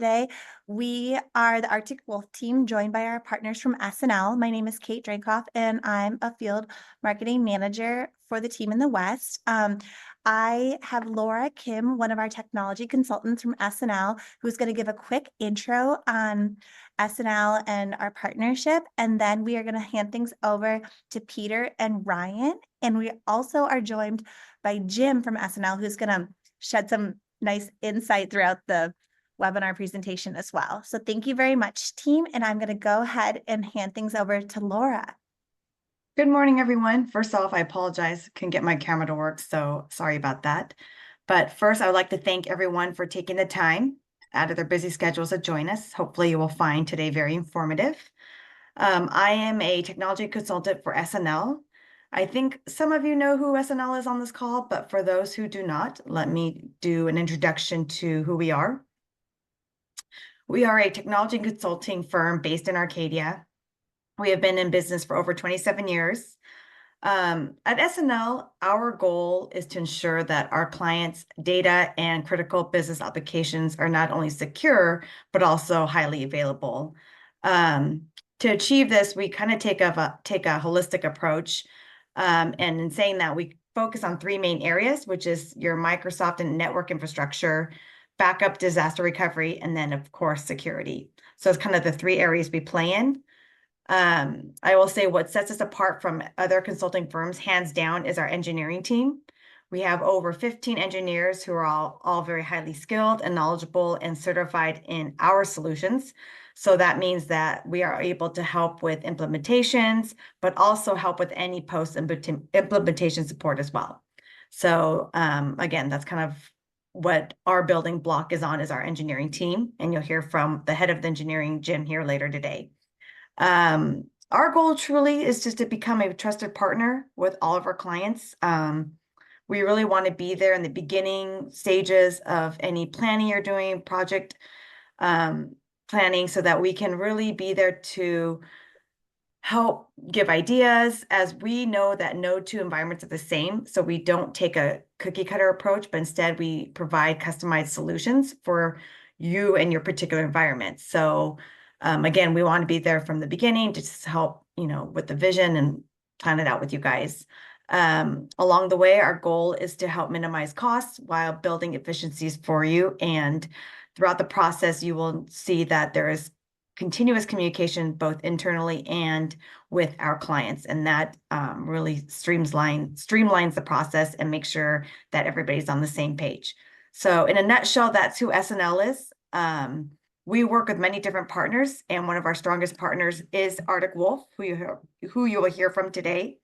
Today, we are the Arctic Wolf team joined by our partners from SNL. My name is Kate Drankoff, and I'm a field marketing manager for the team in the West. I have Laura Kim, one of our technology consultants from SNL, who's going to give a quick intro on SNL and our partnership. And then we are going to hand things over to Peter and Ryan. And we also are joined by Jim from SNL, who's going to shed some nice insight throughout the webinar presentation as well. So thank you very much, team. And I'm going to go ahead and hand things over to Laura. Good morning, everyone. First off, I apologize, couldn't get my camera to work, so sorry about that. But first, I would like to thank everyone for taking the time out of their busy schedules to join us. Hopefully, you will find today very informative. I am a technology consultant for SNL. I think some of you know who SNL is on this call, but for those who do not, let me do an introduction to who we are. We are a technology consulting firm based in Arcadia. We have been in business for over 27 years. At SNL, our goal is to ensure that our clients' data and critical business applications are not only secure, but also highly available. To achieve this, we kind of take a holistic approach. And in saying that, we focus on three main areas, which is your Microsoft and network infrastructure, backup, disaster recovery, and then, of course, security. So it's kind of the three areas we play in. I will say what sets us apart from other consulting firms, hands down, is our engineering team. We have over 15 engineers who are all very highly skilled and knowledgeable and certified in our solutions. So that means that we are able to help with implementations, but also help with any post-implementation support as well. So again, that's kind of what our building block is on, is our engineering team. And you'll hear from the head of the engineering, Jim, here later today. Our goal truly is just to become a trusted partner with all of our clients. We really want to be there in the beginning stages of any planning you're doing, project planning, so that we can really be there to help give ideas, as we know that no two environments are the same. So we don't take a cookie cutter approach, but instead we provide customized solutions for you and your particular environment. So again, we want to be there from the beginning to just help, with the vision and plan it out with you guys. Along the way, our goal is to help minimize costs while building efficiencies for you. And throughout the process, you will see that there is continuous communication, both internally and with our clients. And that really streamlines the process and makes sure that everybody's on the same page. So in a nutshell, that's who SNL is. We work with many different partners, and one of our strongest partners is Arctic Wolf, who you will hear from today.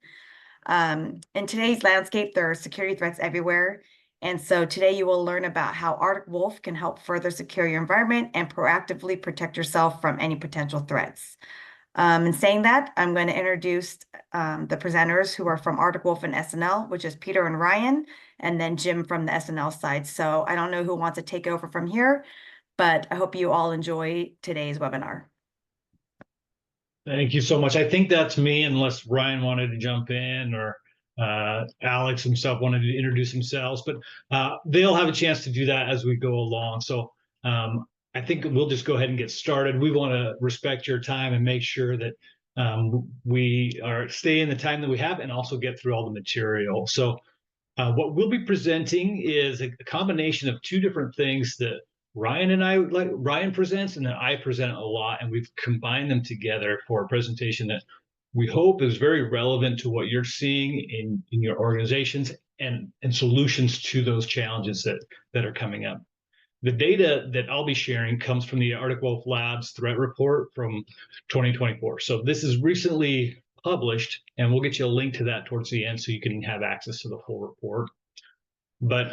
In today's landscape, there are security threats everywhere. And so today you will learn about how Arctic Wolf can help further secure your environment and proactively protect yourself from any potential threats. In saying that, I'm going to introduce the presenters who are from Arctic Wolf and SNL, which is Peter and Ryan, and then Jim from the SNL side. So I don't know who wants to take over from here, but I hope you all enjoy today's webinar. Thank you so much. I think that's me, unless Ryan wanted to jump in, or Alex himself wanted to introduce themselves, but they'll have a chance to do that as we go along. So I think we'll just go ahead and get started. We want to respect your time and make sure that we stay in the time that we have and also get through all the material. So what we'll be presenting is a combination of two different things that Ryan presents and then I present a lot, and we've combined them together for a presentation that we hope is very relevant to what you're seeing in your organizations and solutions to those challenges that are coming up. The data that I'll be sharing comes from the Arctic Wolf Labs threat report from 2024. So this is recently published, and we'll get you a link to that towards the end so you can have access to the full report. But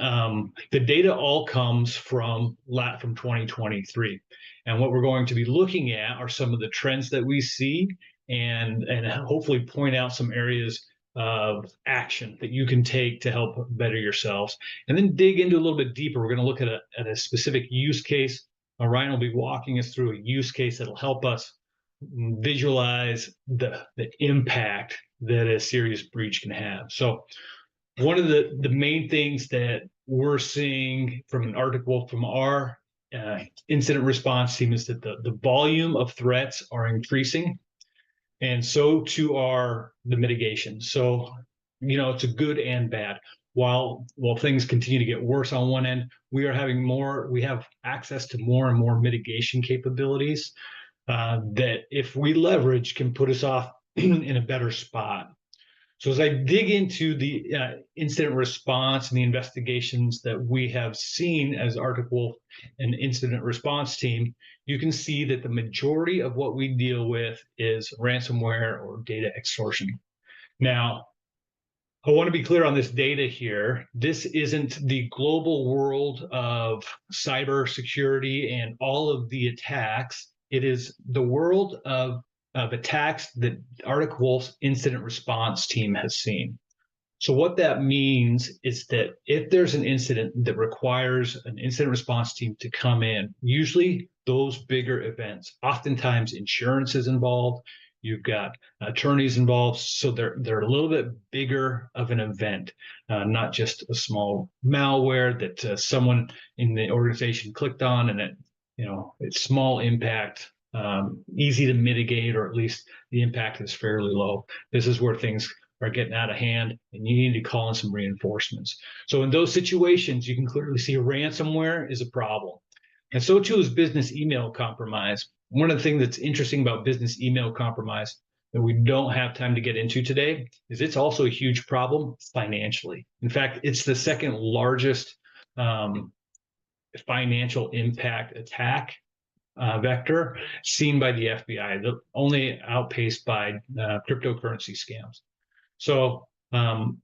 the data all comes from 2023. And what we're going to be looking at are some of the trends that we see, and hopefully point out some areas of action that you can take to help better yourselves. And then dig into a little bit deeper. We're going to look at a specific use case. Ryan will be walking us through a use case that'll help us visualize the impact that a serious breach can have. So one of the main things that we're seeing from an Arctic Wolf, from our incident response team is that the volume of threats are increasing, and so too are the mitigation. So, it's a good and bad. While things continue to get worse on one end, we have access to more and more mitigation capabilities that, if we leverage, can put us off in a better spot. So as I dig into the incident response and the investigations that we have seen as Arctic Wolf and incident response team, you can see that the majority of what we deal with is ransomware or data extortion. Now, I want to be clear on this data here. This isn't the global world of cybersecurity and all of the attacks. It is the world of attacks that Arctic Wolf's incident response team has seen. So what that means is that if there's an incident that requires an incident response team to come in, usually those bigger events, oftentimes insurance is involved, you've got attorneys involved, so they're a little bit bigger of an event, not just a small malware that someone in the organization clicked on and it's small impact, easy to mitigate, or at least the impact is fairly low. This is where things are getting out of hand and you need to call in some reinforcements. So in those situations, you can clearly see ransomware is a problem. And so too is business email compromise. One of the things that's interesting about business email compromise that we don't have time to get into today is it's also a huge problem financially. In fact, it's the second largest financial impact attack vector seen by the FBI, only outpaced by cryptocurrency scams. So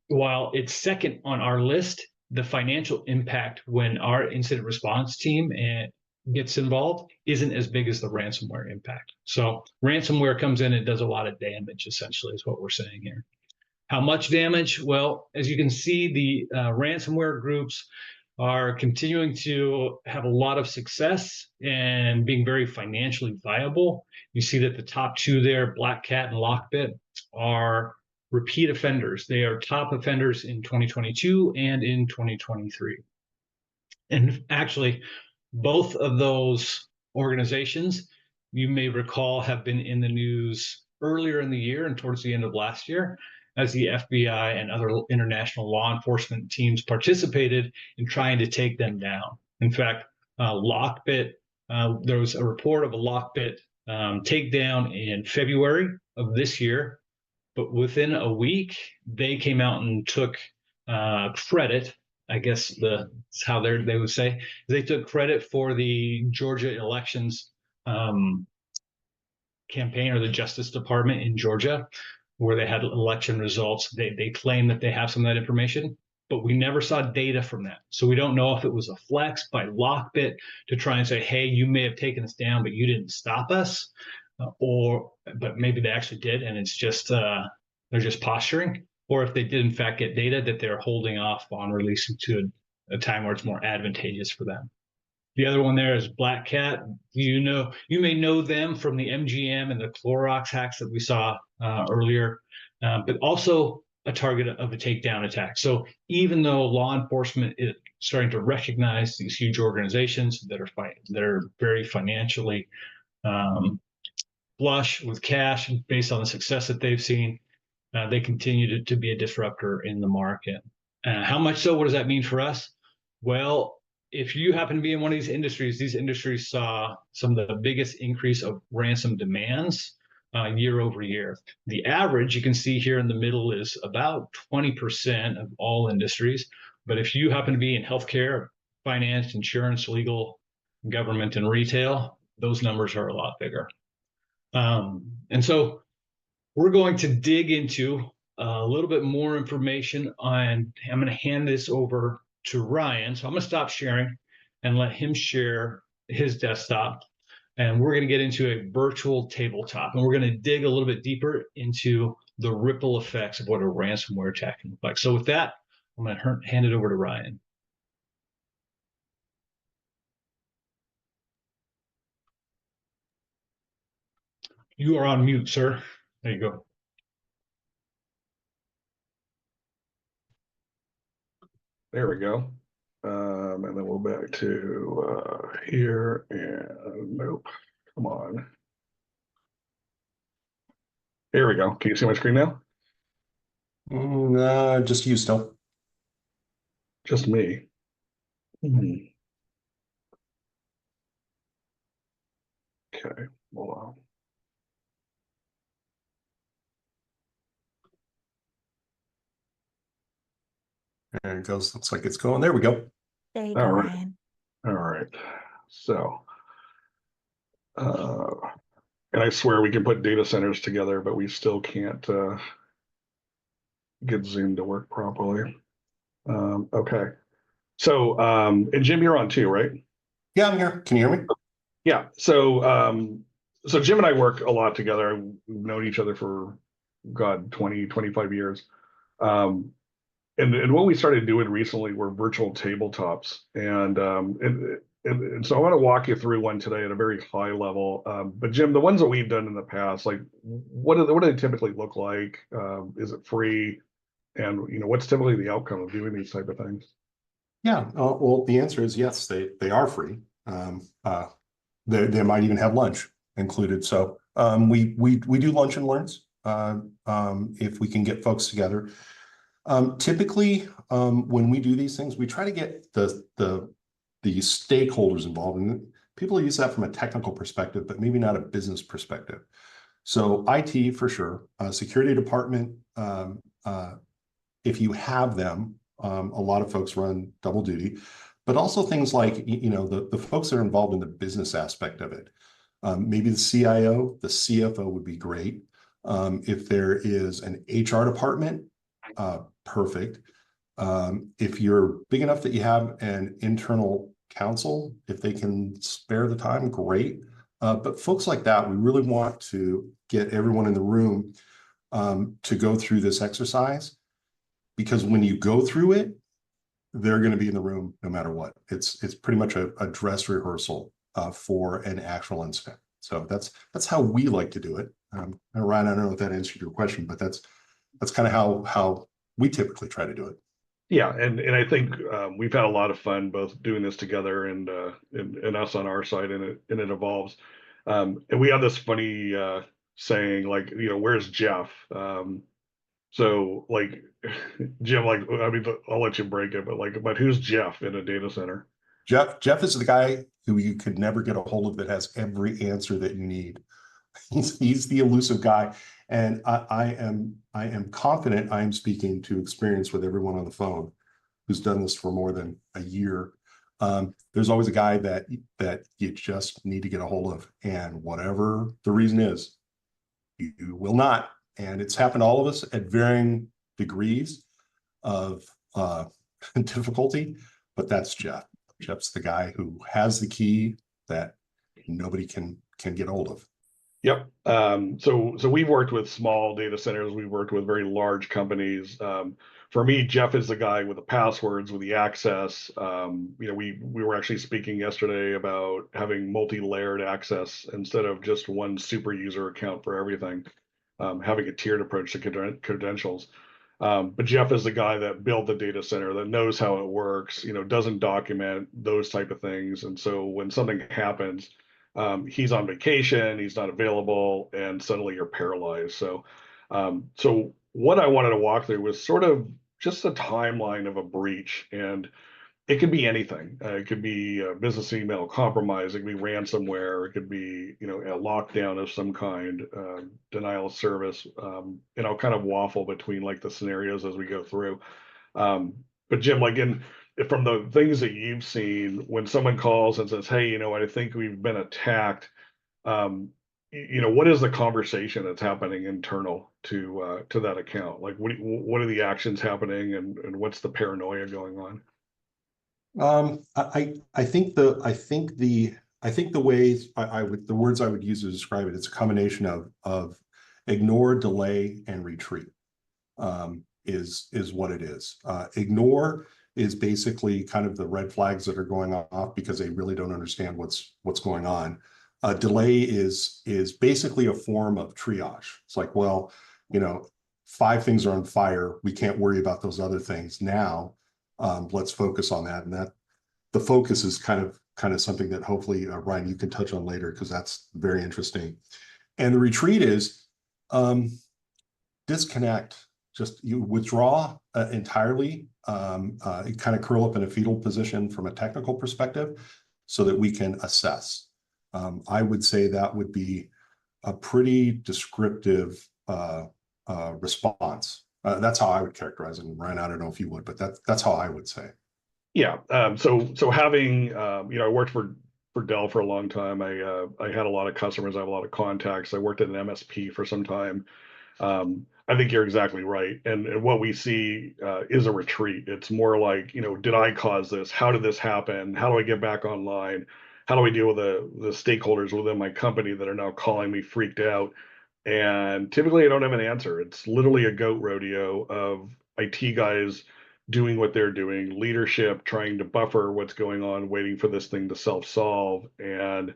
while it's second on our list, the financial impact when our incident response team gets involved isn't as big as the ransomware impact. So ransomware comes in and does a lot of damage, essentially, is what we're saying here. How much damage? Well, as you can see, the ransomware groups are continuing to have a lot of success and being very financially viable. You see that the top two there, Black Cat and Lockbit, are repeat offenders. They are top offenders in 2022 and in 2023. And actually, both of those organizations, you may recall, have been in the news earlier in the year and towards the end of last year, as the FBI and other international law enforcement teams participated in trying to take them down. In fact, Lockbit, there was a report of a Lockbit takedown in February of this year, but within a week, they came out and took credit. I guess that's how they would say. They took credit for the Georgia elections campaign, or the Justice Department in Georgia, where they had election results. They claim that they have some of that information, but we never saw data from that. So we don't know if it was a flex by Lockbit to try and say, hey, you may have taken us down, but you didn't stop us. But maybe they actually did, and it's just they're just posturing, or if they did in fact get data that they're holding off on releasing to a time where it's more advantageous for them. The other one there is Black Cat. You may know them from the MGM and the Clorox hacks that we saw earlier, but also a target of a takedown attack. So even though law enforcement is starting to recognize these huge organizations that are very financially flush with cash based on the success that they've seen, they continue to be a disruptor in the market. How much so? What does that mean for us? Well, if you happen to be in one of these industries saw some of the biggest increase of ransom demands year over year. The average, you can see here in the middle, is about 20% of all industries. But if you happen to be in healthcare, finance, insurance, legal, government, and retail, those numbers are a lot bigger. And so we're going to dig into a little bit more information on, I'm going to hand this over to Ryan. So I'm going to stop sharing and let him share his desktop. And we're going to get into a virtual tabletop. And we're going to dig a little bit deeper into the ripple effects of what a ransomware attack can look like. So with that, I'm going to hand it over to Ryan. You are on mute, sir. There you go. There we go. And then we'll back to here and nope. Come on. Here we go. Can you see my screen now? Just you still. Just me. Okay, hold on. There it goes. Looks like it's going. There we go. There you All go, right. Ryan. All right. So, and I swear we can put data centers together, but we still can't get Zoom to work properly. Okay. So, and Jim, you're on too, right? Yeah, I'm here. Can you hear me? Yeah. So Jim and I work a lot together. We've known each other for, God, 20, 25 years. And what we started doing recently were virtual tabletops. And so I want to walk you through one today at a very high level. But Jim, the ones that we've done in the past, like what do they typically look like? Is it free? And what's typically the outcome of doing these type of things? Yeah. Well, the answer is yes. They are free. They might even have lunch included. So we do lunch and learns if we can get folks together. Typically, when we do these things, we try to get the stakeholders involved, and people use that from a technical perspective, but maybe not a business perspective. So IT for sure, security department. If you have them, a lot of folks run double duty, but also things like the folks that are involved in the business aspect of it. Maybe the CIO, the CFO would be great. If there is an HR department, perfect. If you're big enough that you have an internal counsel, if they can spare the time, great. But folks like that, we really want to get everyone in the room to go through this exercise, because when you go through it, they're going to be in the room no matter what. It's pretty much a dress rehearsal for an actual incident. So that's how we like to do it. Ryan, I don't know if that answered your question, but that's kind of how we typically try to do it. Yeah, and I think we've had a lot of fun both doing this together and us on our side, and it evolves. And we have this funny saying, like, where's Jeff? So like Jim, like, I mean, I'll let you break it, but who's Jeff in a data center? Jeff is the guy who you could never get a hold of that has every answer that you need. He's the elusive guy. And I am confident I am speaking to experience with everyone on the phone who's done this for more than a year. There's always a guy that you just need to get a hold of, and whatever the reason is, you will not. And it's happened to all of us at varying degrees of difficulty, but that's Jeff. Jeff's the guy who has the key that nobody can get hold of. Yep. So we've worked with small data centers. We've worked with very large companies. For me, Jeff is the guy with the passwords, with the access. We were actually speaking yesterday about having multi-layered access instead of just one super user account for everything, having a tiered approach to credentials. But Jeff is the guy that built the data center, that knows how it works, doesn't document those type of things. And so when something happens, he's on vacation, he's not available, and suddenly you're paralyzed. So what I wanted to walk through was sort of just a timeline of a breach, and it could be anything. It could be a business email compromise, it could be ransomware, it could be a lockdown of some kind, denial of service, and I'll kind of waffle between like the scenarios as we go through. But Jim, like from the things that you've seen, when someone calls and says, "Hey, I think we've been attacked," what is the conversation that's happening internal to that account? Like, what are the actions happening, and what's the paranoia going on? I think the ways the words I would use to describe it, it's a combination of ignore, delay, and retreat. Is what it is. Ignore is basically kind of the red flags that are going off because they really don't understand what's going on. Delay is basically a form of triage. It's like, well, 5 things are on fire. We can't worry about those other things now. Let's focus on that. And the focus is kind of something that hopefully Ryan, you can touch on later, because that's very interesting. And the retreat is disconnect. Just you withdraw entirely, kind of curl up in a fetal position from a technical perspective, so that we can assess. I would say that would be a pretty descriptive response. That's how I would characterize it. And Ryan, I don't know if you would, but that's how I would say. Yeah. So having, I worked for Dell for a long time. I had a lot of customers. I have a lot of contacts. I worked at an MSP for some time. I think you're exactly right. And what we see is a retreat. It's more like, did I cause this? How did this happen? How do I get back online? How do I deal with the stakeholders within my company that are now calling me freaked out? And typically I don't have an answer. It's literally a goat rodeo of IT guys doing what they're doing, leadership trying to buffer what's going on, waiting for this thing to self-solve. And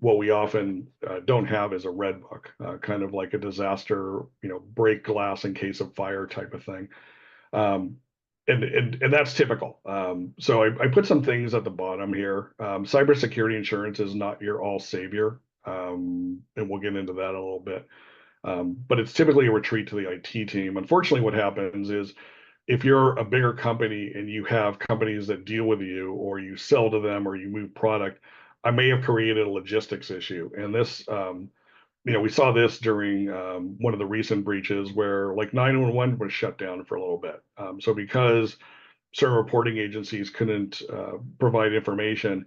what we often don't have is a red book, kind of like a disaster, break glass in case of fire type of thing. And that's typical. So I put some things at the bottom here. Cybersecurity insurance is not your all savior. And we'll get into that a little bit. But it's typically a retreat to the IT team. Unfortunately, what happens is if you're a bigger company and you have companies that deal with you, or you sell to them, or you move product, I may have created a logistics issue. And this, we saw this during one of the recent breaches where like 911 was shut down for a little bit. So because certain reporting agencies couldn't provide information,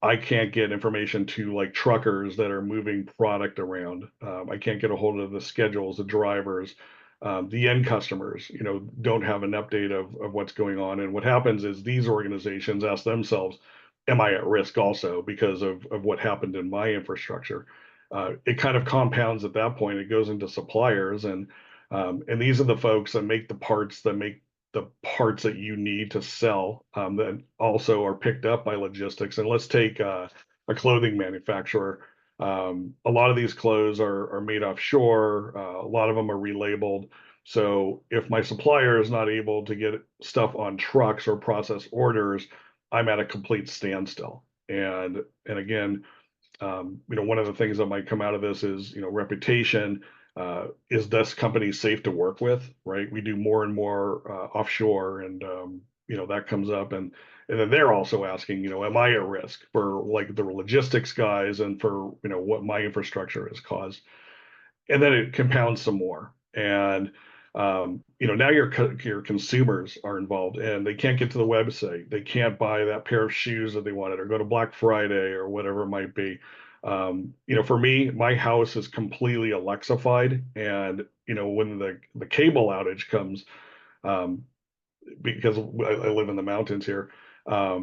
I can't get information to like truckers that are moving product around. I can't get a hold of the schedules, the drivers, the end customers, don't have an update of what's going on. And what happens is these organizations ask themselves, am I at risk also because of what happened in my infrastructure? It kind of compounds at that point. It goes into suppliers, and these are the folks that make the parts that you need to sell, that also are picked up by logistics. And let's take a clothing manufacturer. A lot of these clothes are made offshore. A lot of them are relabeled. So if my supplier is not able to get stuff on trucks or process orders, I'm at a complete standstill. And again, one of the things that might come out of this is, reputation. Is this company safe to work with? Right? We do more and more offshore, and that comes up, and then they're also asking, am I at risk for like the logistics guys and for what my infrastructure has caused? And then it compounds some more, and now your consumers are involved, and they can't get to the website. They can't buy that pair of shoes that they wanted, or go to Black Friday or whatever it might be. For me, my house is completely Alexified, and when the cable outage comes, because I live in the mountains here, I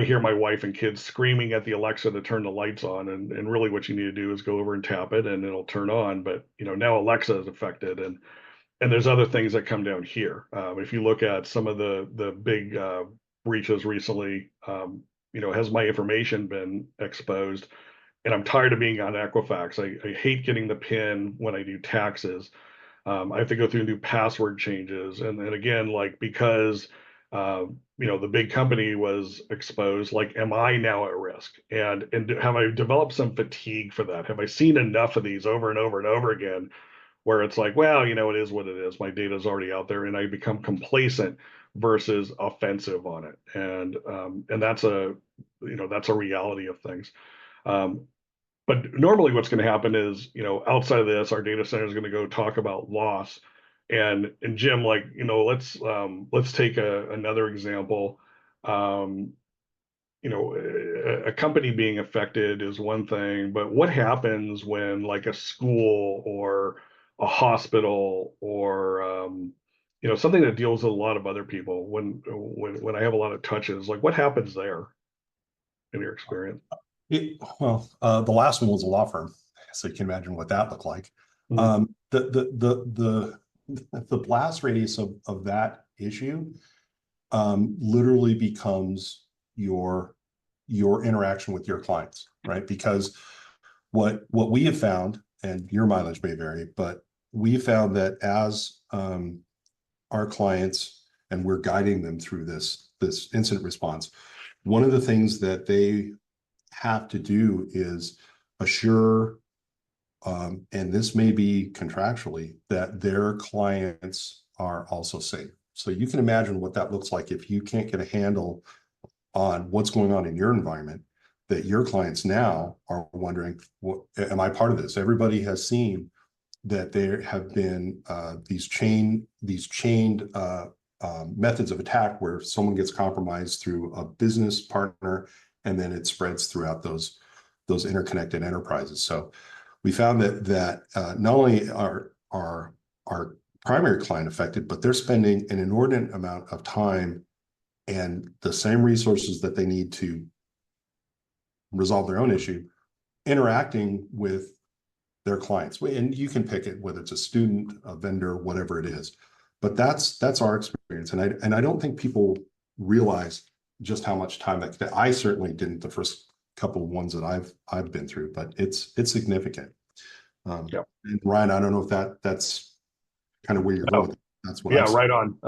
hear my wife and kids screaming at the Alexa to turn the lights on, and really what you need to do is go over and tap it and it'll turn on. But now Alexa is affected, and there's other things that come down here. If you look at some of the big breaches recently, has my information been exposed? And I'm tired of being on Equifax. I hate getting the PIN when I do taxes. I have to go through and do password changes. And then again, like, because, the big company was exposed, like, am I now at risk? And have I developed some fatigue for that? Have I seen enough of these over and over and over again, where it's like, well, it is what it is. My data is already out there, and I become complacent versus offensive on it. And that's a reality of things. But normally what's going to happen is, outside of this, our data center is going to go talk about loss. And Jim, like, let's take another example. A company being affected is one thing, but what happens when like a school or a hospital or something that deals with a lot of other people, when I have a lot of touches, like what happens there in your experience? The last one was a law firm, so you can imagine what that looked like. Mm-hmm. The blast radius of that issue literally becomes your interaction with your clients, right? Because what we have found, and your mileage may vary, but we found that as our clients, and we're guiding them through this incident response, one of the things that they have to do is assure, and this may be contractually, that their clients are also safe. So you can imagine what that looks like if you can't get a handle on what's going on in your environment, that your clients now are wondering, what, am I part of this? Everybody has seen that there have been these chained methods of attack where someone gets compromised through a business partner, and then it spreads throughout those interconnected enterprises. So we found that not only are our primary client affected, but they're spending an inordinate amount of time and the same resources that they need to resolve their own issue interacting with their clients. And you can pick it, whether it's a student, a vendor, whatever it is. But that's our experience. And I don't think people realize just how much time that I certainly didn't the first couple of ones that I've been through, but it's significant. Yep. And Ryan, I don't know if that's kind of where you're going. That's what Yeah, I'm right on.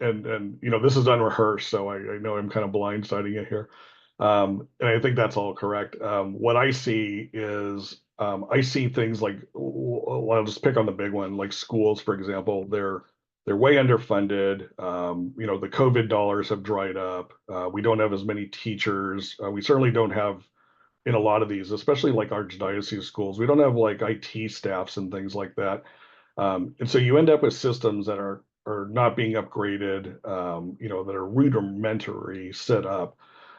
And you know, this is unrehearsed, so I know I'm kind of blindsiding you here. And I think that's all correct. What I see is I see things like, well, I'll just pick on the big one, like schools, for example. They're way underfunded. You know, the COVID dollars have dried up. We don't have as many teachers. We certainly don't have in a lot of these, especially like archdiocese schools. We don't have like IT staffs and things like that. And so you end up with systems that are not being upgraded, you know, that are rudimentary set up.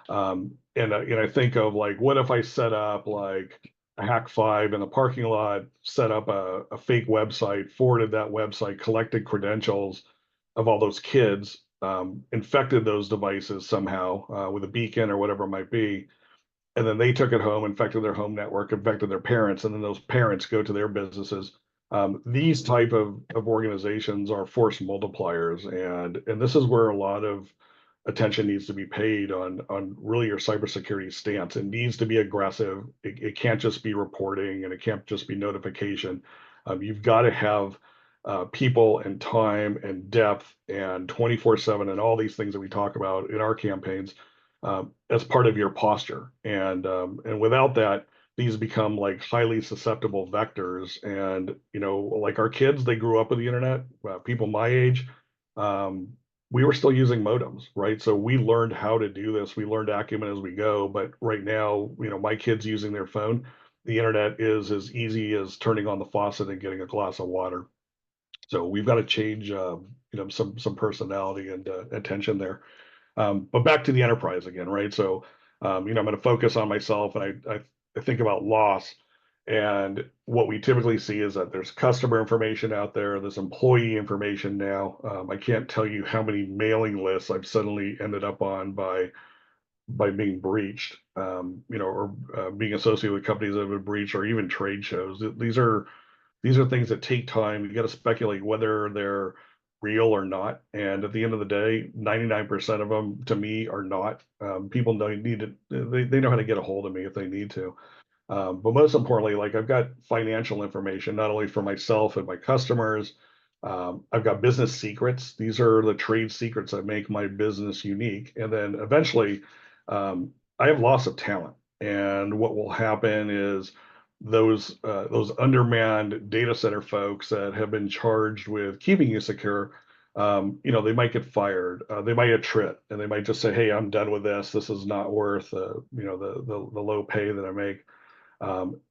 And I think of like, what if I set up like a hack 5 in the parking lot, set up a fake website, forwarded that website, collected credentials of all those kids, infected those devices somehow with a beacon or whatever it might be, and then they took it home, infected their home network, infected their parents, and then those parents go to their businesses. These type of organizations are force multipliers, and this is where a lot of attention needs to be paid on really your cybersecurity stance. It needs to be aggressive. It can't just be reporting, and it can't just be notification. You've got to have people and time and depth and 24/7 and all these things that we talk about in our campaigns as part of your posture. And without that, these become like highly susceptible vectors. And you know, like our kids, they grew up with the internet. People my age, we were still using modems, right? So we learned how to do this. We learned acumen as we go. But right now, you know, my kids using their phone, the internet is as easy as turning on the faucet and getting a glass of water. So we've got to change, you know, some personality and attention there. But back to the enterprise again, right? So, you know, I'm going to focus on myself, and I think about loss. And what we typically see is that there's customer information out there, there's employee information now. I can't tell you how many mailing lists I've suddenly ended up on by being breached, you know, or being associated with companies that have been breached, or even trade shows. These are things that take time. You got to speculate whether they're real or not. And at the end of the day, 99% of them to me are not. People don't need to, they know how to get a hold of me if they need to. But most importantly, like I've got financial information, not only for myself and my customers. I've got business secrets. These are the trade secrets that make my business unique. And then eventually, I have loss of talent. And what will happen is those undermanned data center folks that have been charged with keeping you secure, you know, they might get fired. They might attrit, and they might just say, "Hey, I'm done with this. This is not worth, you know, the low pay that I make."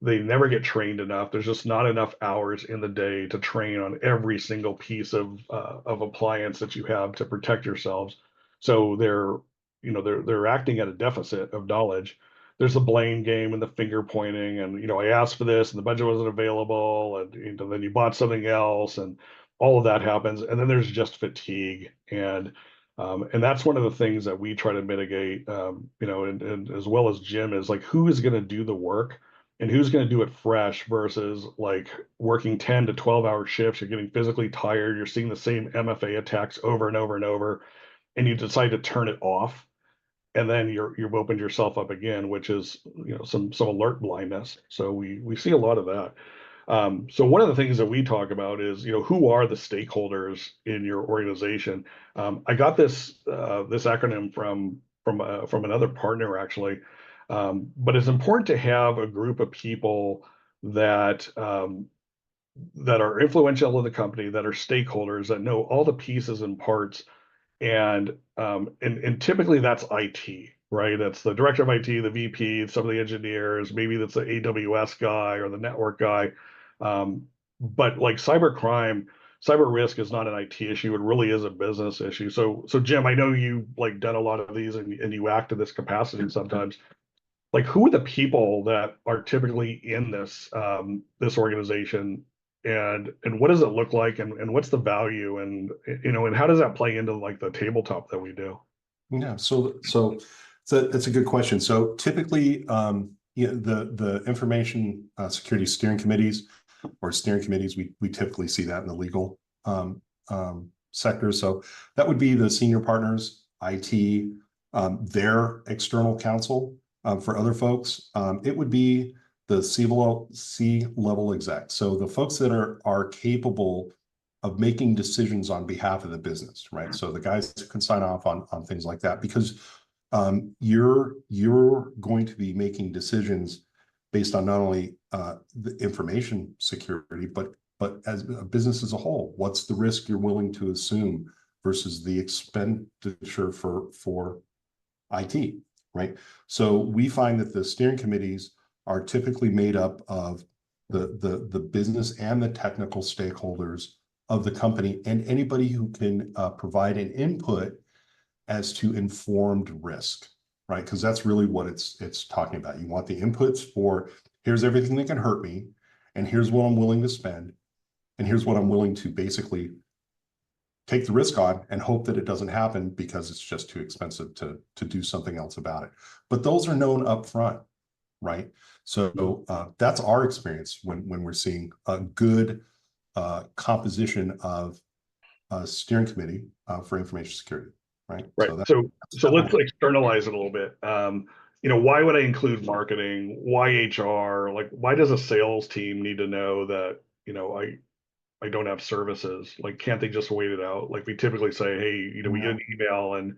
They never get trained enough. There's just not enough hours in the day to train on every single piece of appliance that you have to protect yourselves. So you know, they're acting at a deficit of knowledge. There's the blame game and the finger pointing, and you know, I asked for this and the budget wasn't available, and you know, then you bought something else, and all of that happens. And then there's just fatigue, and that's one of the things that we try to mitigate. You know, and as well as Jim, is like, who is going to do the work and who's going to do it fresh versus like working 10 to 12-hour shifts. You're getting physically tired. You're seeing the same MFA attacks over and over and over, and you decide to turn it off. And then you've opened yourself up again, which is, you know, some alert blindness. So we see a lot of that. So one of the things that we talk about is, you know, who are the stakeholders in your organization? I got this acronym from from another partner actually. But it's important to have a group of people that that are influential in the company, that are stakeholders, that know all the pieces and parts, and typically that's IT, right? That's the director of IT, the VP, some of the engineers, maybe that's the AWS guy or the network guy. But like cyber risk is not an IT issue. It really is a business issue. So Jim, I know you like done a lot of these and you act in this capacity sometimes. Like who are the people that are typically in this organization, and what does it look like, and what's the value, and and how does that play into like the tabletop that we do? Yeah, it's a good question. So typically, the information security steering committees or steering committees, we typically see that in the legal sector. So that would be the senior partners, IT, their external counsel. For other folks, it would be the C-level exec. So the folks that are capable of making decisions on behalf of the business, right? So the guys who can sign off on things like that, because you're going to be making decisions based on not only the information security, but as a business as a whole. What's the risk you're willing to assume versus the expenditure for IT, right? So we find that the steering committees are typically made up of the business and the technical stakeholders of the company, and anybody who can provide an input as to informed risk, right? Because that's really what it's talking about. You want the inputs for, here's everything that can hurt me, and here's what I'm willing to spend, and here's what I'm willing to basically take the risk on and hope that it doesn't happen because it's just too expensive to do something else about it. But those are known up front, right? So that's our experience when we're seeing a good composition of a steering committee for information security, right? Right. So let's externalize it a little bit. Why would I include marketing? Why HR? Like, why does a sales team need to know that, I don't have services? Like, can't they just wait it out? Like we typically say, hey, we get an email and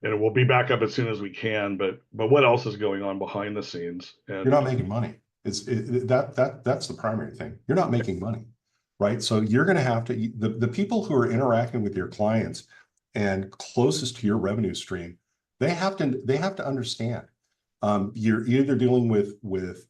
we'll be back up as soon as we can. But what else is going on behind the scenes? And you're not making money. That's the primary thing. You're not making money, right? So you're going to have to, the people who are interacting with your clients and closest to your revenue stream, they have to understand. You're either dealing with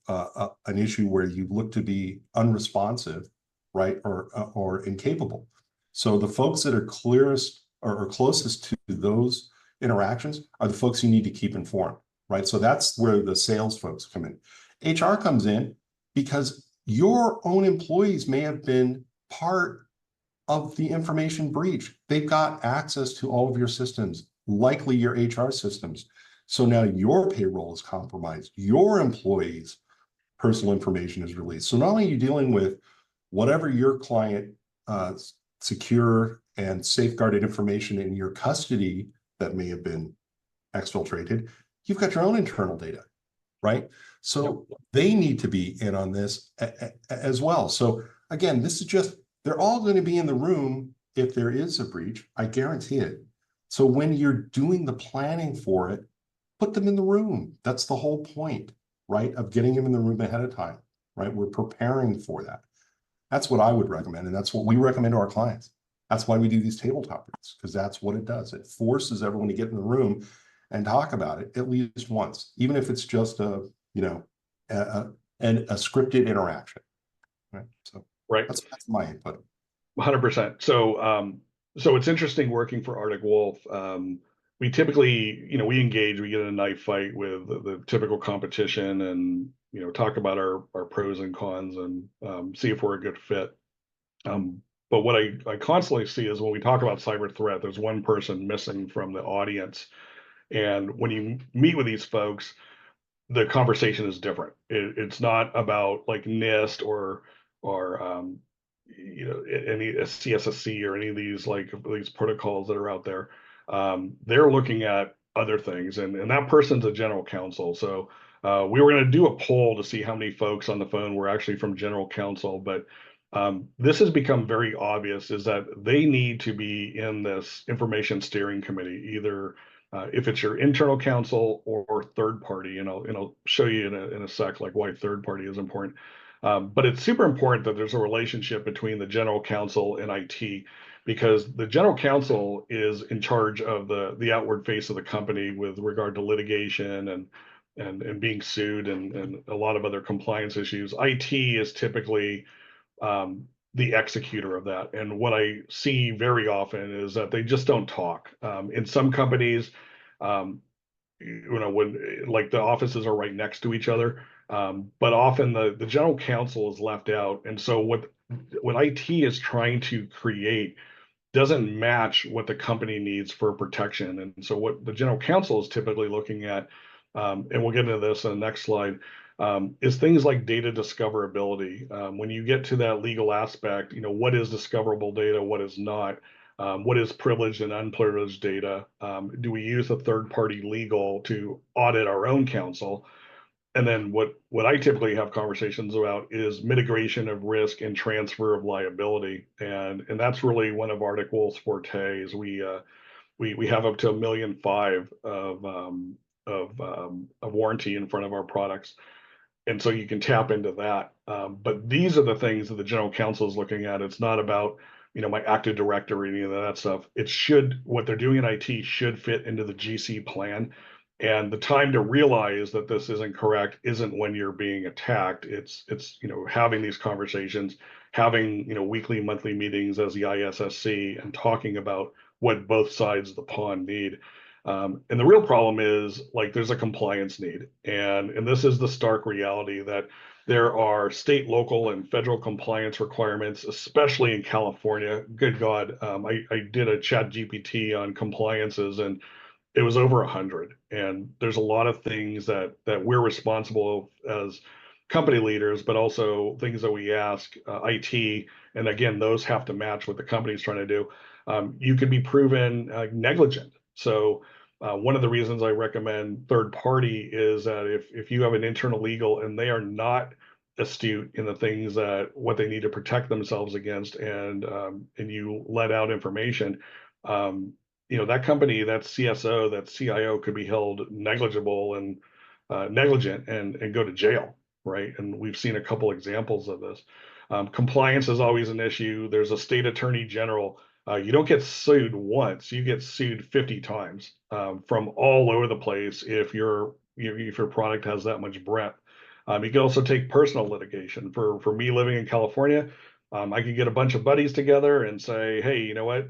an issue where you look to be unresponsive, right, or incapable. So the folks that are clearest or closest to those interactions are the folks you need to keep informed, right? So that's where the sales folks come in. HR comes in because your own employees may have been part of the information breach. They've got access to all of your systems, likely your HR systems. So now your payroll is compromised. Your employees' personal information is released. So not only are you dealing with whatever your client secure and safeguarded information in your custody that may have been exfiltrated, you've got your own internal data, right? So they need to be in on this as well. So again, this is just, they're all going to be in the room if there is a breach, I guarantee it. So when you're doing the planning for it, put them in the room. That's the whole point, right, of getting them in the room ahead of time, right? We're preparing for that. That's what I would recommend, and that's what we recommend to our clients. That's why we do these tabletop reads, because that's what it does. It forces everyone to get in the room and talk about it at least once, even if it's just a scripted interaction, right? So right, that's my input. 100%. So it's interesting working for Arctic Wolf. We typically, we engage, we get in a knife fight with the typical competition, and talk about our pros and cons, and see if we're a good fit. But what I constantly see is when we talk about cyber threat, there's one person missing from the audience. And when you meet with these folks, the conversation is different. It's not about like NIST or any CSSC or any of these these protocols that are out there. They're looking at other things, and that person's a general counsel. So we were going to do a poll to see how many folks on the phone were actually from general counsel, but this has become very obvious is that they need to be in this information steering committee, either if it's your internal counsel or third party, and I'll show you in a sec like why third party is important. But it's super important that there's a relationship between the general counsel and IT, because the general counsel is in charge of the outward face of the company with regard to litigation and being sued and a lot of other compliance issues. IT is typically the executor of that. And what I see very often is that they just don't talk. In some companies, when like the offices are right next to each other, but often the general counsel is left out. And so what IT is trying to create doesn't match what the company needs for protection. And so what the general counsel is typically looking at, and we'll get into this in the next slide, is things like data discoverability. When you get to that legal aspect, what is discoverable data, what is not, what is privileged and unprivileged data? Do we use a third party legal to audit our own counsel? And then what I typically have conversations about is mitigation of risk and transfer of liability, and that's really one of Arctic Wolf's fortes. We have up to $1.5 million of warranty in front of our products, and so you can tap into that. But these are the things that the general counsel is looking at. It's not about my Active Directory or any of that stuff. What they're doing in IT should fit into the GC plan. And the time to realize that this isn't correct isn't when you're being attacked. It's having these conversations, having weekly, monthly meetings as the ISSC, and talking about what both sides of the pond need. And the real problem is, like, there's a compliance need, and this is the stark reality that there are state, local, and federal compliance requirements, especially in California. Good God, I did a chat GPT on compliances, and it was over 100. And there's a lot of things that we're responsible as company leaders, but also things that we ask IT. And again, those have to match what the company's trying to do. You can be proven negligent. So one of the reasons I recommend third party is that if you have an internal legal and they are not astute in the things that what they need to protect themselves against, and you let out information, that company, that CSO, that CIO could be held negligible and negligent and go to jail, right? And we've seen a couple examples of this. Compliance is always an issue. There's a state attorney general. You don't get sued once; you get sued 50 times from all over the place if your product has that much breadth. You can also take personal litigation. For me living in California, I could get a bunch of buddies together and say, hey, you know what?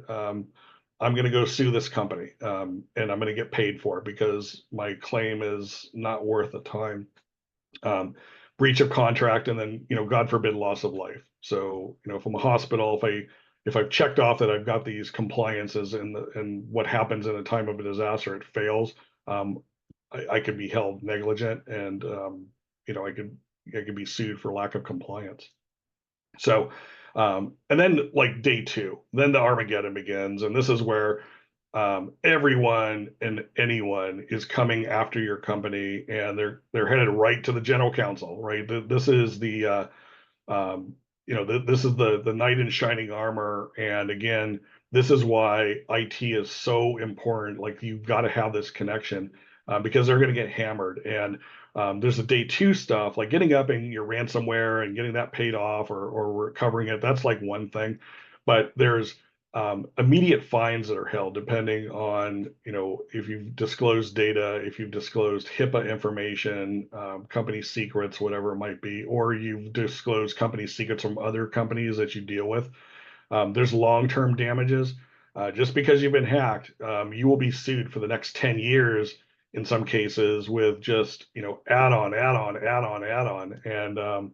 I'm going to go sue this company, and I'm going to get paid for it because my claim is not worth the time. Breach of contract, and then God forbid, loss of life. So if I'm a hospital, if I've checked off that I've got these compliances and what happens in a time of a disaster, it fails, I could be held negligent, and I could be sued for lack of compliance. So, and then like day two, then the Armageddon begins, and this is where everyone and anyone is coming after your company, and they're headed right to the general counsel, right? This is the this is the knight in shining armor, and again, this is why IT is so important. Like, you've got to have this connection because they're going to get hammered. And there's the day two stuff, like getting up in your ransomware and getting that paid off or recovering it. That's like one thing, but there's immediate fines that are held depending on, if you've disclosed data, if you've disclosed HIPAA information, company secrets, whatever it might be, or you've disclosed company secrets from other companies that you deal with. There's long-term damages. Just because you've been hacked, you will be sued for the next 10 years in some cases with just, add-on. And,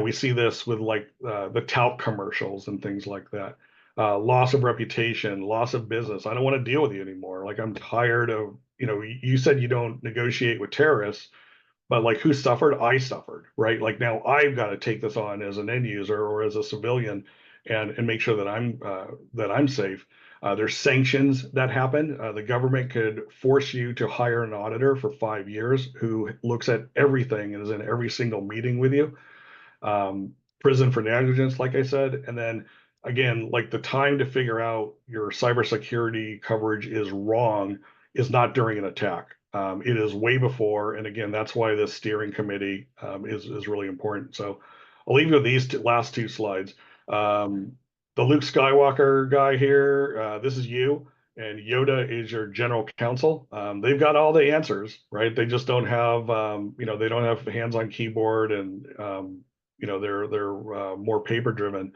we see this with like the talc commercials and things like that. Loss of reputation, loss of business. I don't want to deal with you anymore. Like, I'm tired of, you said you don't negotiate with terrorists, but like, who suffered? I suffered, right? Like, now I've got to take this on as an end user or as a civilian and make sure that I'm safe. There's sanctions that happen. The government could force you to hire an auditor for 5 years who looks at everything and is in every single meeting with you. Prison for negligence, like I said. And then again, like, the time to figure out your cybersecurity coverage is wrong is not during an attack. It is way before, and again, that's why this steering committee is really important. So I'll leave you with these last two slides. The Luke Skywalker guy here, this is you, and Yoda is your general counsel. They've got all the answers, right? They just don't have, they don't have hands on keyboard, and they're more paper driven.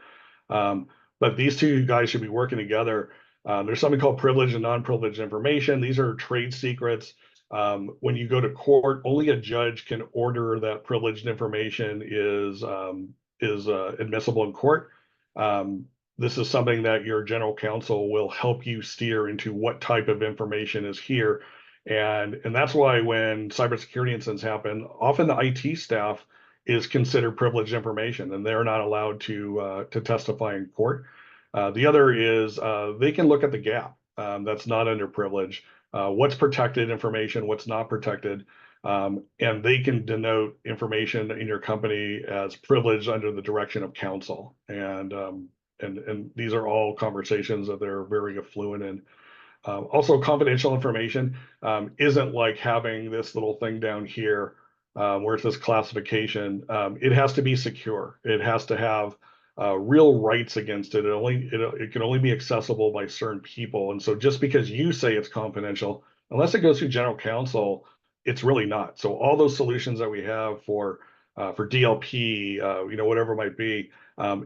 But these two guys should be working together. There's something called privileged and non-privileged information. These are trade secrets. When you go to court, only a judge can order that privileged information is admissible in court. This is something that your general counsel will help you steer into what type of information is here. And that's why when cybersecurity incidents happen, often the IT staff is considered privileged information, and they're not allowed to testify in court. The other is they can look at the gap that's not under privilege, what's protected information, what's not protected, and they can denote information in your company as privileged under the direction of counsel. And these are all conversations that they're very fluent in. Also, confidential information isn't like having this little thing down here where it's this classification. It has to be secure. It has to have real rights against it. It can only be accessible by certain people. And so just because you say it's confidential, unless it goes through general counsel, it's really not. So all those solutions that we have for DLP, whatever it might be,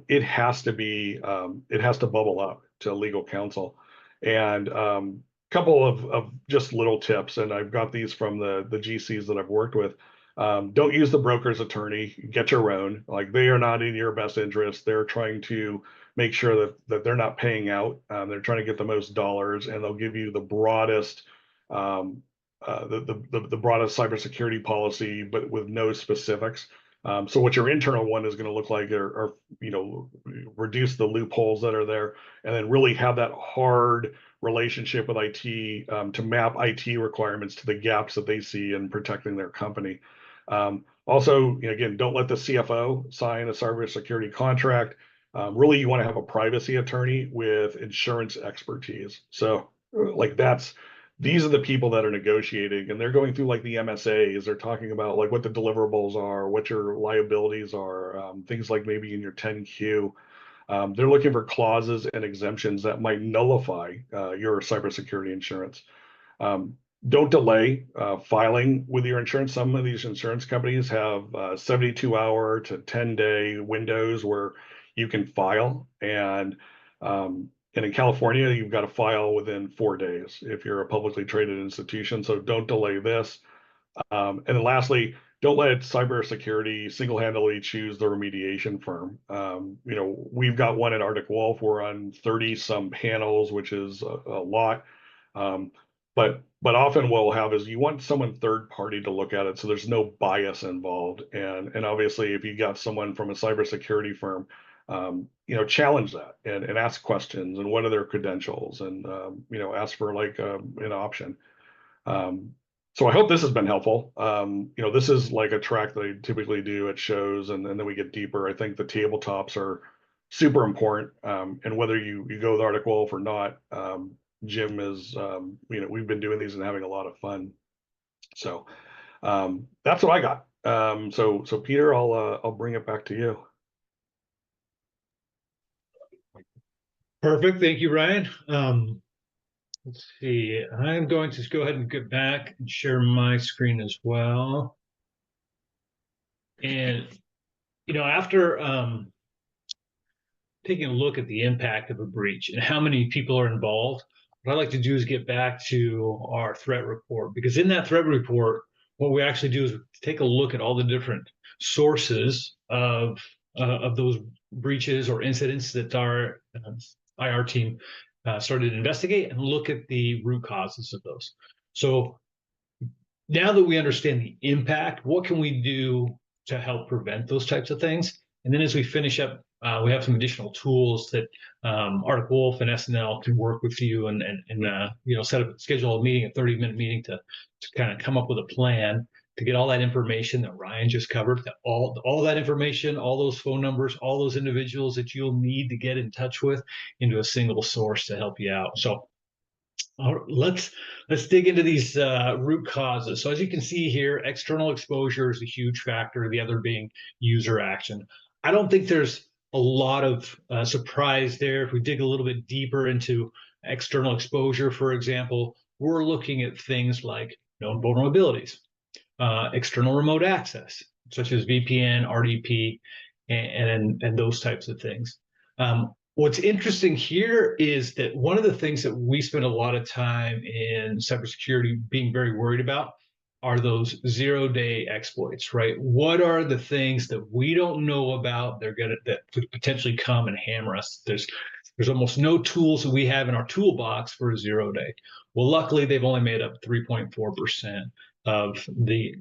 it has to bubble up to legal counsel. And couple of just little tips, and I've got these from the GCs that I've worked with. Don't use the broker's attorney, get your own. Like, they are not in your best interest. They're trying to make sure that they're not paying out. They're trying to get the most dollars, and they'll give you the broadest the broadest cybersecurity policy, but with no specifics. So what your internal one is going to look like are reduce the loopholes that are there, and then really have that hard relationship with IT to map IT requirements to the gaps that they see in protecting their company. Also, again, don't let the CFO sign a cybersecurity contract. Really, you want to have a privacy attorney with insurance expertise. So these are the people that are negotiating, and they're going through like the MSAs. They're talking about like what the deliverables are, what your liabilities are, things like maybe in your 10Q. They're looking for clauses and exemptions that might nullify your cybersecurity insurance. Don't delay filing with your insurance. Some of these insurance companies have 72-hour to 10-day windows where you can file, and in California, you've got to file within 4 days if you're a publicly traded institution. So don't delay this. And then lastly, don't let cybersecurity single-handedly choose the remediation firm. We've got one at Arctic Wolf. We're on 30-some panels, which is a lot. But often what we'll have is you want someone third party to look at it, so there's no bias involved. And obviously, if you got someone from a cybersecurity firm, challenge that and ask questions, and what are their credentials, and ask for like an option. So I hope this has been helpful. This is like a track that I typically do at shows, and then we get deeper. I think the tabletops are super important, and whether you go with Arctic Wolf or not, Jim is, we've been doing these and having a lot of fun. So that's what I got. So Peter, I'll bring it back to you. Perfect. Thank you, Ryan. Let's see. I'm going to go ahead and get back and share my screen as well. And, after taking a look at the impact of a breach and how many people are involved, what I'd like to do is get back to our threat report, because in that threat report, what we actually do is take a look at all the different sources of those breaches or incidents that our IR team started to investigate, and look at the root causes of those. So now that we understand the impact, what can we do to help prevent those types of things? And then as we finish up, we have some additional tools that Arctic Wolf and SNL can work with you and schedule a meeting, a 30-minute meeting to kind of come up with a plan to get all that information that Ryan just covered, that all that information, all those phone numbers, all those individuals that you'll need to get in touch with into a single source to help you out. So Let's dig into these root causes. So as you can see here, external exposure is a huge factor, the other being user action. I don't think there's a lot of surprise there. If we dig a little bit deeper into external exposure, for example, we're looking at things like known vulnerabilities, external remote access, such as VPN, RDP, and those types of things. What's interesting here is that one of the things that we spend a lot of time in cybersecurity being very worried about are those zero-day exploits, right? What are the things that we don't know about that could potentially come and hammer us? There's almost no tools that we have in our toolbox for a zero-day. Well, luckily, they've only made up 3.4% of the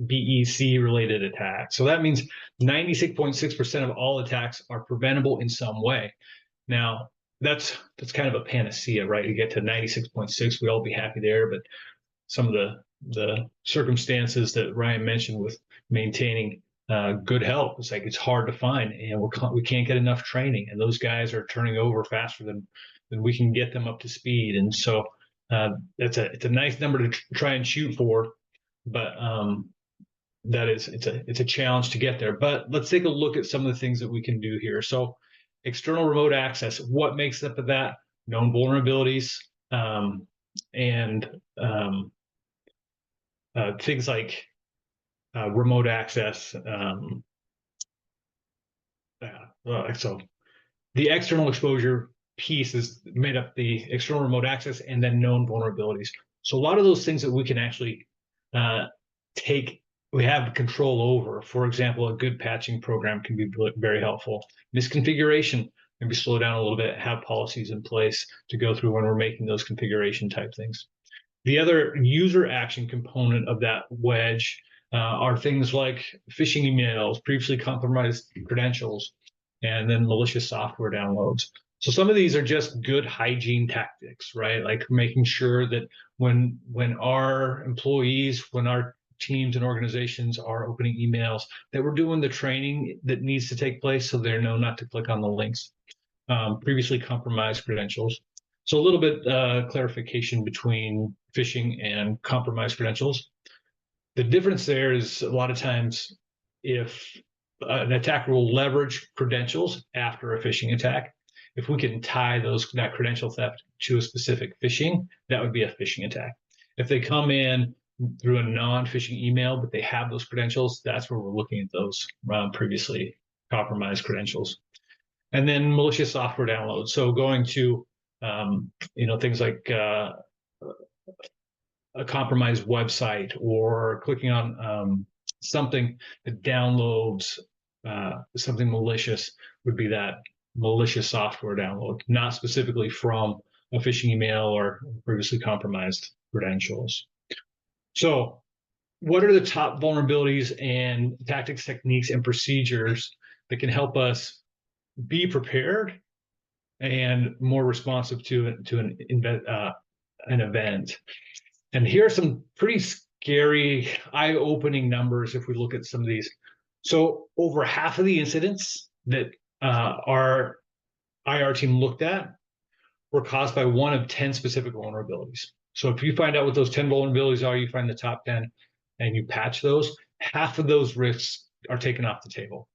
BEC related attacks. So that means 96.6% of all attacks are preventable in some way. Now, that's kind of a panacea, right? You get to 96.6, we'd all be happy there, but some of the circumstances that Ryan mentioned with maintaining good health, it's like it's hard to find, and we can't get enough training, and those guys are turning over faster than we can get them up to speed. And so it's a nice number to try and shoot for, but it's a challenge to get there. But let's take a look at some of the things that we can do here. So external remote access, what makes up of that? Known vulnerabilities, and things like remote access. So the external exposure piece is made up the external remote access and then known vulnerabilities. So a lot of those things that we can actually we have control over. For example, a good patching program can be very helpful. Misconfiguration, maybe slow down a little bit, have policies in place to go through when we're making those configuration type things. The other user action component of that wedge are things like phishing emails, previously compromised credentials, and then malicious software downloads. So some of these are just good hygiene tactics, right? Like making sure that when our employees, when our teams and organizations are opening emails, that we're doing the training that needs to take place so they know not to click on the links. Previously compromised credentials. So a little bit clarification between phishing and compromised credentials. The difference there is a lot of times if an attacker will leverage credentials after a phishing attack, if we can tie that credential theft to a specific phishing, that would be a phishing attack. If they come in through a non-phishing email, but they have those credentials, that's where we're looking at those previously compromised credentials. And then malicious software downloads. So going to things like a compromised website or clicking on something that downloads something malicious would be that malicious software download, not specifically from a phishing email or previously compromised credentials. So what are the top vulnerabilities and tactics, techniques, and procedures that can help us be prepared and more responsive to an event? And here are some pretty scary, eye-opening numbers if we look at some of these. So over half of the incidents that our IR team looked at were caused by one of 10 specific vulnerabilities. So if you find out what those 10 vulnerabilities are, you find the top 10 and you patch those, half of those risks are taken off the table.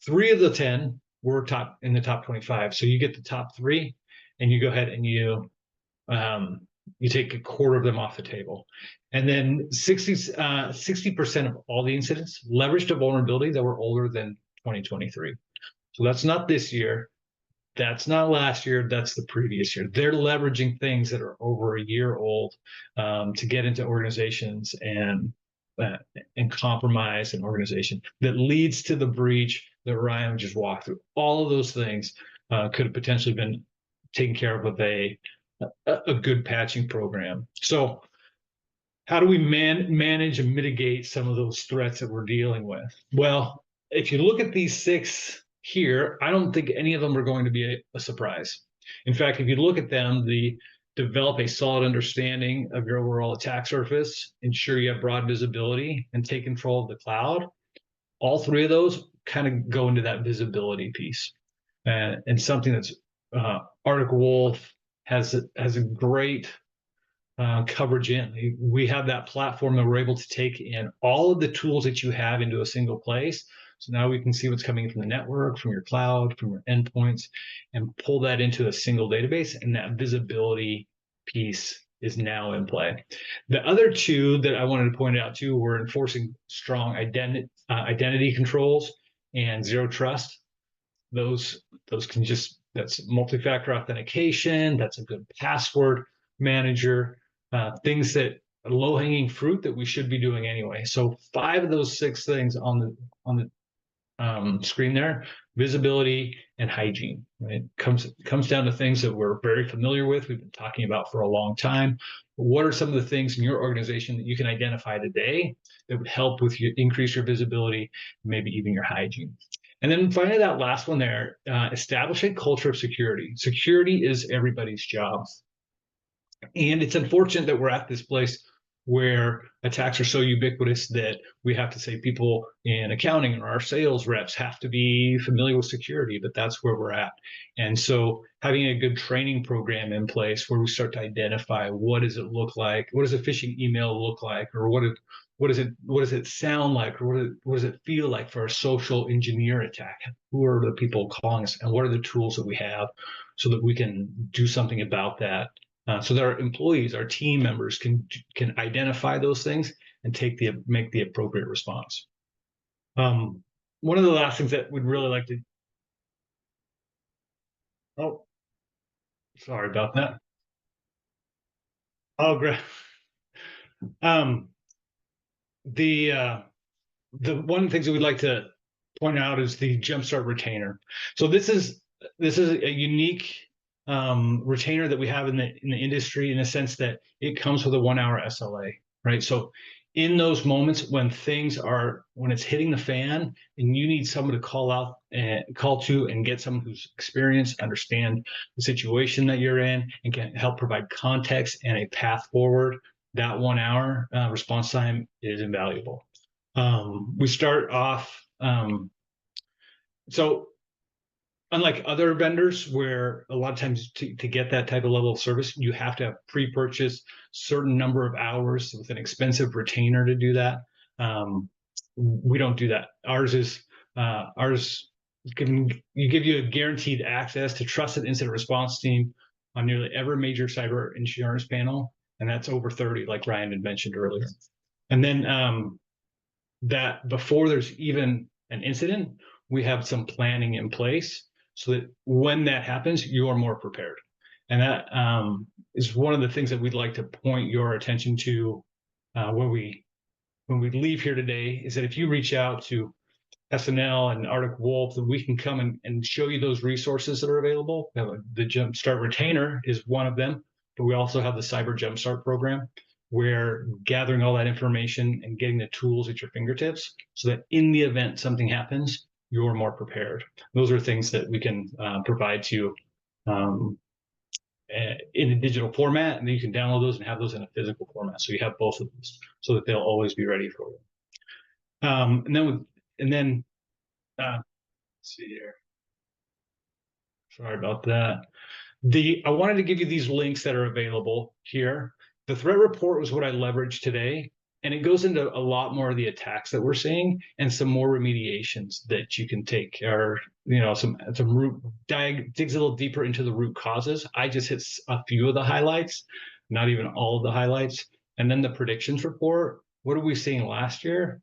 3 of the 10 were in the top 25. So you get the top 3 and you go ahead and you take a quarter of them off the table. And then 60% of all the incidents leveraged a vulnerability that were older than 2023. So that's not this year. That's not last year. That's the previous year. They're leveraging things that are over a year old to get into organizations and compromise an organization that leads to the breach that Ryan just walked through. All of those things could have potentially been taken care of with a good patching program. So how do we manage and mitigate some of those threats that we're dealing with? Well, if you look at these 6 here, I don't think any of them are going to be a surprise. In fact, if you look at them, develop a solid understanding of your overall attack surface, ensure you have broad visibility, and take control of the cloud. All 3 of those kind of go into that visibility piece. And something that's Arctic Wolf, has a great coverage in. We have that platform that we're able to take in all of the tools that you have into a single place. So now we can see what's coming from the network, from your cloud, from your endpoints, and pull that into a single database. And that visibility piece is now in play. The other two that I wanted to point out too were enforcing strong identity controls and zero trust. Those can just, that's multi-factor authentication, that's a good password manager, things that low-hanging fruit that we should be doing anyway. So 5 of those 6 things on the screen there: visibility and hygiene. Right, comes down to things that we're very familiar with. We've been talking about for a long time. What are some of the things in your organization that you can identify today that would help with you increase your visibility, maybe even your hygiene? And then finally, that last one there, establish a culture of security. Security is everybody's job. And it's unfortunate that we're at this place where attacks are so ubiquitous that we have to say people in accounting or our sales reps have to be familiar with security, but that's where we're at. And so having a good training program in place where we start to identify what does it look like, what does a phishing email look like, or what does it sound like, or what does it feel like for a social engineer attack? Who are the people calling us, and what are the tools that we have so that we can do something about that? So that our employees, our team members can identify those things and make the appropriate response. One of the last things that we'd really like to, oh, sorry about that. Oh, great. The one of the things that we'd like to point out is the Jumpstart retainer. So this is a unique retainer that we have in the industry, in the sense that it comes with a 1-hour SLA, right? So in those moments when it's hitting the fan and you need someone to call to and get someone who's experienced, understand the situation that you're in, and can help provide context and a path forward, that 1 hour response time is invaluable. We start off, so unlike other vendors where a lot of times to get that type of level of service, you have to have pre-purchased certain number of hours with an expensive retainer to do that. We don't do that. Ours give you a guaranteed access to trusted incident response team on nearly every major cyber insurance panel, and that's over 30, like Ryan had mentioned earlier. And then that before there's even an incident, we have some planning in place so that when that happens, you are more prepared. And that is one of the things that we'd like to point your attention to when we leave here today, is that if you reach out to SNL and Arctic Wolf, that we can come and show you those resources that are available. The Jumpstart Retainer is one of them, but we also have the Cyber Jumpstart program, where gathering all that information and getting the tools at your fingertips so that in the event something happens, you're more prepared. Those are things that we can provide to you in a digital format, and then you can download those and have those in a physical format. So you have both of those so that they'll always be ready for you. Let's see here. Sorry about that. I wanted to give you these links that are available here. The threat report was what I leveraged today, and it goes into a lot more of the attacks that we're seeing and some more remediations that you can take, or some digs a little deeper into the root causes. I just hit a few of the highlights, not even all of the highlights. And then the predictions report. What are we seeing last year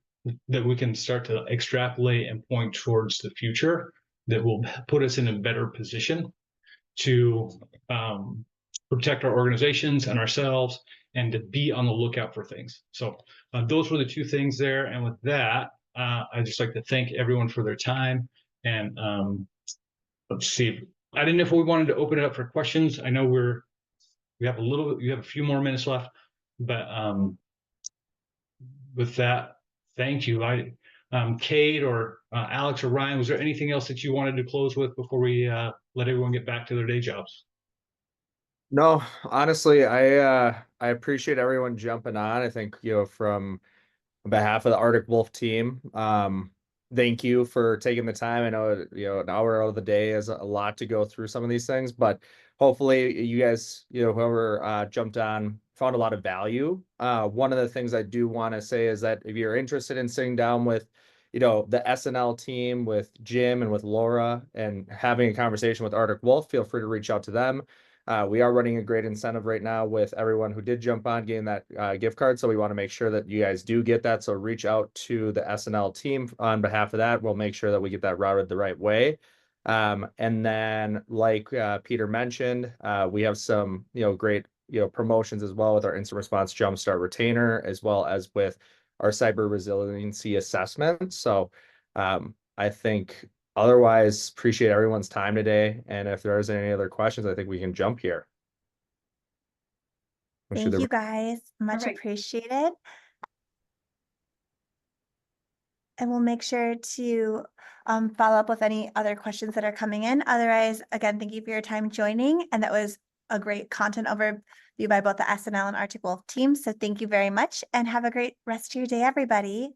that we can start to extrapolate and point towards the future that will put us in a better position to protect our organizations and ourselves, and to be on the lookout for things. So those were the 2 things there. And with that, I'd just like to thank everyone for their time. And let's see. I didn't know if we wanted to open it up for questions. I know we have a few more minutes left, but with that, thank you. Kate or Alex or Ryan, was there anything else that you wanted to close with before we let everyone get back to their day jobs? No, honestly, I appreciate everyone jumping on. I think, from behalf of the Arctic Wolf team, thank you for taking the time. I know, an hour out of the day is a lot to go through some of these things, but hopefully you guys, whoever jumped on found a lot of value. One of the things I do want to say is that if you're interested in sitting down with, the SNL team, with Jim and with Laura, and having a conversation with Arctic Wolf, feel free to reach out to them. We are running a great incentive right now with everyone who did jump on getting that gift card. So we want to make sure that you guys do get that. So reach out to the SNL team on behalf of that. We'll make sure that we get that routed the right way. And then, like Peter mentioned, we have some, great, promotions as well with our instant response jumpstart retainer, as well as with our cyber resiliency assessment. So I think otherwise, appreciate everyone's time today. And if there's any other questions, I think we can jump here. Thank you guys, much Perfect. appreciated. And we'll make sure to follow up with any other questions that are coming in. Otherwise, again, thank you for your time joining. And that was a great content overview by both the SNL and Arctic Wolf teams. So thank you very much and have a great rest of your day, everybody.